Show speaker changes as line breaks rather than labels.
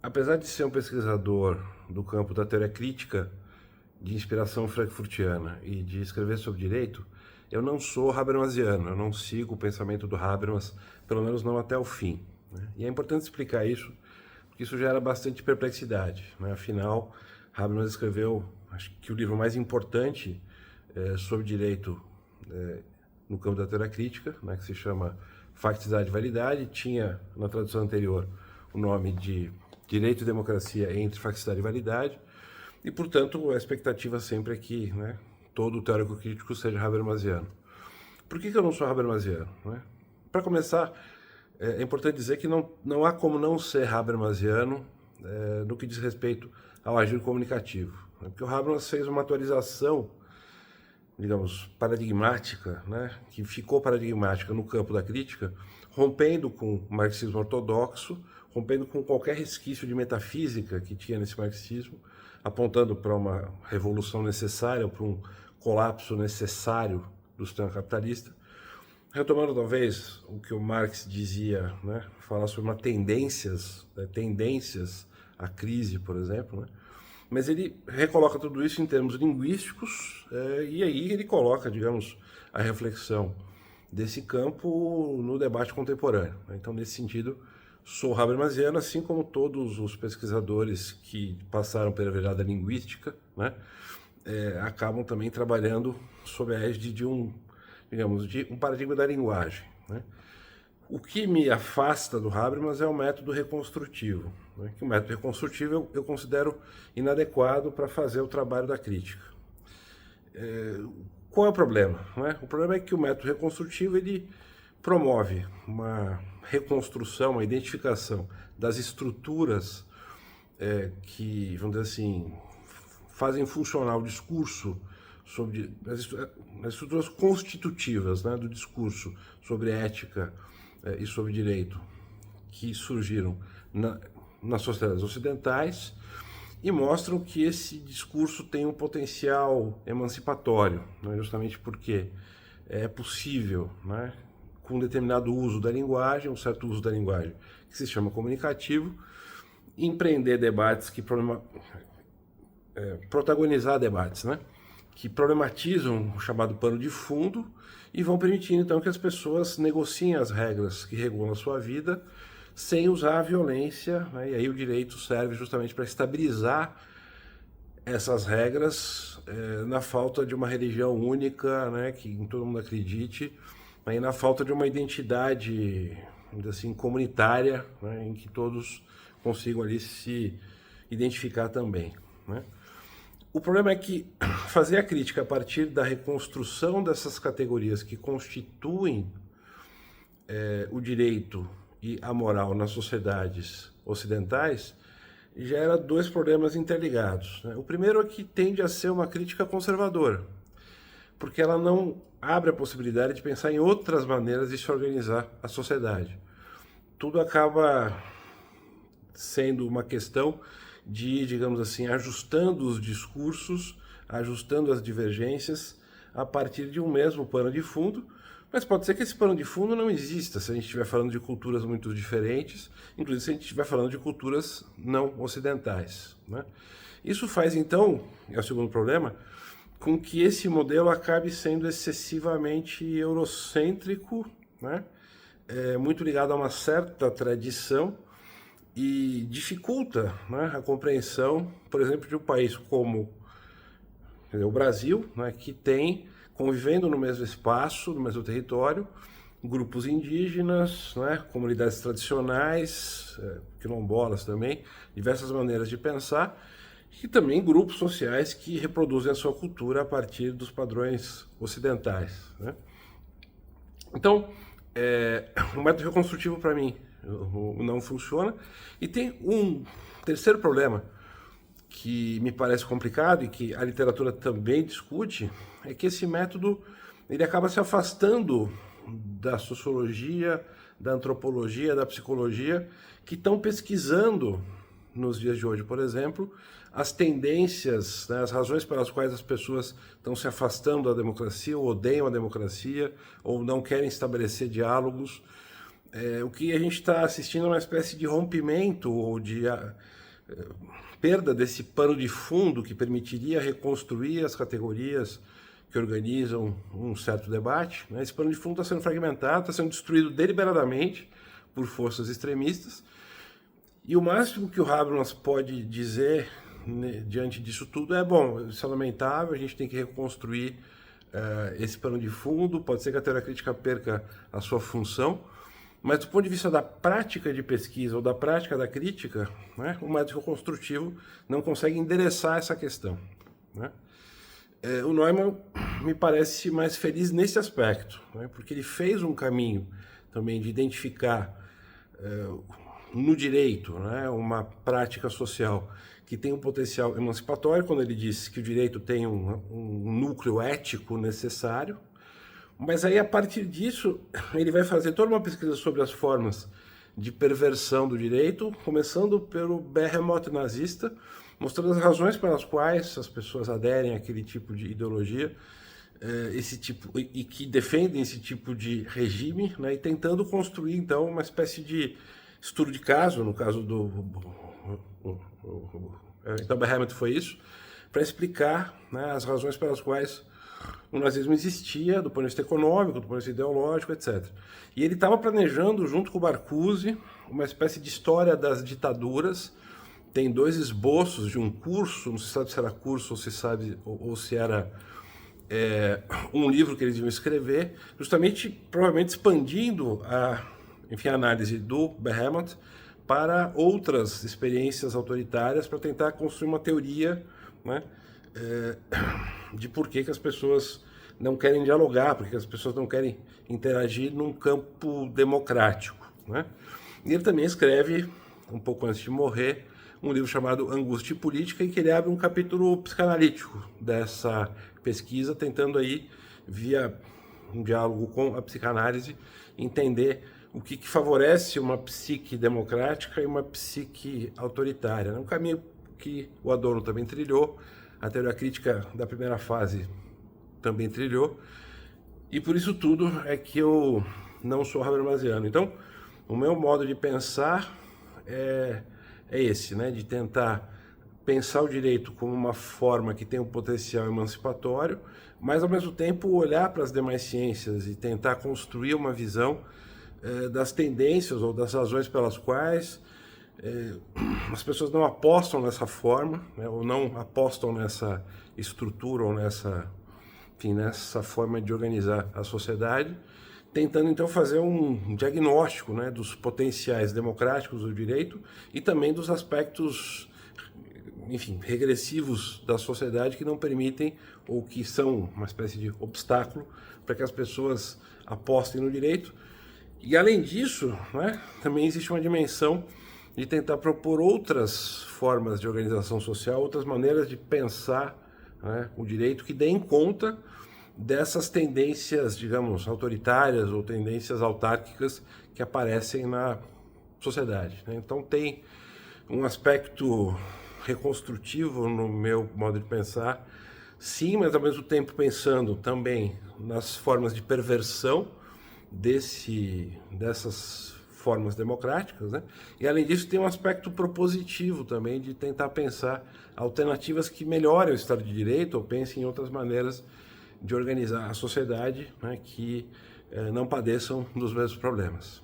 Apesar de ser um pesquisador do campo da teoria crítica, de inspiração frankfurtiana e de escrever sobre direito, eu não sou habermasiano, eu não sigo o pensamento do Habermas, pelo menos não até o fim, né? E é importante explicar isso, porque isso gera bastante perplexidade, né? Afinal, Habermas escreveu, acho que o livro mais importante sobre direito no campo da teoria crítica, né, que se chama Facticidade e Validade, tinha na tradução anterior o nome de Direito e Democracia entre Facticidade e Validade, e, portanto, a expectativa sempre é que, né, todo teórico crítico seja habermasiano. Por que eu não sou habermasiano, né? Para começar, é importante dizer que não há como não ser habermasiano no que diz respeito ao agir comunicativo, né? Porque o Habermas fez uma atualização, digamos, paradigmática, né, que ficou paradigmática no campo da crítica, rompendo com o marxismo ortodoxo, rompendo com qualquer resquício de metafísica que tinha nesse marxismo, apontando para uma revolução necessária, para um colapso necessário do sistema capitalista, retomando talvez o que o Marx dizia, né, falar sobre uma tendências à crise, por exemplo, né, mas ele recoloca tudo isso em termos linguísticos e aí ele coloca, digamos, a reflexão desse campo no debate contemporâneo. Então, nesse sentido, sou habermasiano, assim como todos os pesquisadores que passaram pela virada linguística, né, acabam também trabalhando sob a égide de digamos, de um paradigma da linguagem, né? O que me afasta do Habermas é o método reconstrutivo, né? Que o método reconstrutivo eu considero inadequado para fazer o trabalho da crítica. Qual é o problema, né? O problema é que o método reconstrutivo ele promove uma reconstrução, uma identificação das estruturas que, vamos dizer assim, fazem funcionar o discurso sobre as estruturas constitutivas, né, do discurso sobre ética e sobre direito que surgiram nas sociedades ocidentais e mostram que esse discurso tem um potencial emancipatório, né, justamente porque é possível, né, com um determinado uso da linguagem, um certo uso da linguagem que se chama comunicativo, empreender debates que protagonizar debates, né, que problematizam o chamado pano de fundo e vão permitindo então que as pessoas negociem as regras que regulam a sua vida sem usar a violência, né? E aí o direito serve justamente para estabilizar essas regras na falta de uma religião única, né, que todo mundo acredite, e na falta de uma identidade, assim, comunitária, né, em que todos consigam ali se identificar também, né? O problema é que fazer a crítica a partir da reconstrução dessas categorias que constituem o direito e a moral nas sociedades ocidentais gera dois problemas interligados, né? O primeiro é que tende a ser uma crítica conservadora, porque ela não abre a possibilidade de pensar em outras maneiras de se organizar a sociedade. Tudo acaba sendo uma questão de, digamos assim, ajustando os discursos, ajustando as divergências a partir de um mesmo pano de fundo, mas pode ser que esse pano de fundo não exista se a gente estiver falando de culturas muito diferentes, inclusive se a gente estiver falando de culturas não ocidentais, né? Isso faz, então, é o segundo problema, com que esse modelo acabe sendo excessivamente eurocêntrico, né? Muito ligado a uma certa tradição, e dificulta, né, a compreensão, por exemplo, de um país como o Brasil, né, que tem, convivendo no mesmo espaço, no mesmo território, grupos indígenas, né, comunidades tradicionais, quilombolas também, diversas maneiras de pensar, e também grupos sociais que reproduzem a sua cultura a partir dos padrões ocidentais, né? Então, o método reconstrutivo, para mim, não funciona. E tem um terceiro problema que me parece complicado e que a literatura também discute, é que esse método ele acaba se afastando da sociologia, da antropologia, da psicologia, que estão pesquisando nos dias de hoje, por exemplo, as tendências, né, as razões pelas quais as pessoas estão se afastando da democracia, ou odeiam a democracia, ou não querem estabelecer diálogos, O que a gente está assistindo é uma espécie de rompimento ou de perda desse pano de fundo que permitiria reconstruir as categorias que organizam um certo debate. Esse pano de fundo está sendo fragmentado, está sendo destruído deliberadamente por forças extremistas. E o máximo que o Habermas pode dizer, né, diante disso tudo é: bom, isso é lamentável, a gente tem que reconstruir esse pano de fundo, pode ser que a teoria crítica perca a sua função, mas do ponto de vista da prática de pesquisa ou da prática da crítica, né, o método construtivo não consegue endereçar essa questão, né? O Neumann me parece mais feliz nesse aspecto, né, porque ele fez um caminho também de identificar no direito, né, uma prática social que tem um potencial emancipatório, quando ele diz que o direito tem um núcleo ético necessário, mas aí a partir disso ele vai fazer toda uma pesquisa sobre as formas de perversão do direito, começando pelo Behemoth nazista, mostrando as razões pelas quais as pessoas aderem àquele tipo de ideologia, e que defendem esse tipo de regime, né, e tentando construir então uma espécie de estudo de caso, no caso do então Behemoth foi isso, para explicar, né, as razões pelas quais o nazismo existia, do ponto de vista econômico, do ponto de vista ideológico, etc. E ele estava planejando, junto com o Marcuse, uma espécie de história das ditaduras. Tem 2 esboços de um curso, não se sabe se era curso ou se era um livro que eles iam escrever, justamente, provavelmente expandindo a análise do Behemoth para outras experiências autoritárias, para tentar construir uma teoria, né, de por que as pessoas não querem dialogar, porque as pessoas não querem interagir num campo democrático, né? E ele também escreve, um pouco antes de morrer, um livro chamado Angústia e Política, em que ele abre um capítulo psicanalítico dessa pesquisa, tentando aí, via um diálogo com a psicanálise, entender o que favorece uma psique democrática e uma psique autoritária. É um caminho que o Adorno também trilhou, a teoria crítica da primeira fase também trilhou, e por isso tudo é que eu não sou habermasiano. Então, o meu modo de pensar é esse, né, de tentar pensar o direito como uma forma que tem um potencial emancipatório, mas ao mesmo tempo olhar para as demais ciências e tentar construir uma visão das tendências ou das razões pelas quais as pessoas não apostam nessa forma, né, ou não apostam nessa estrutura ou nessa forma de organizar a sociedade, tentando então fazer um diagnóstico, né, dos potenciais democráticos do direito e também dos aspectos, enfim, regressivos da sociedade que não permitem ou que são uma espécie de obstáculo para que as pessoas apostem no direito. E além disso, né, também existe uma dimensão de tentar propor outras formas de organização social, outras maneiras de pensar, né, o direito que deem conta dessas tendências, digamos, autoritárias ou tendências autárquicas que aparecem na sociedade, né? Então tem um aspecto reconstrutivo no meu modo de pensar, sim, mas ao mesmo tempo pensando também nas formas de perversão dessas formas democráticas, né? E além disso tem um aspecto propositivo também de tentar pensar alternativas que melhorem o Estado de Direito ou pensem em outras maneiras de organizar a sociedade, né, que não padeçam dos mesmos problemas.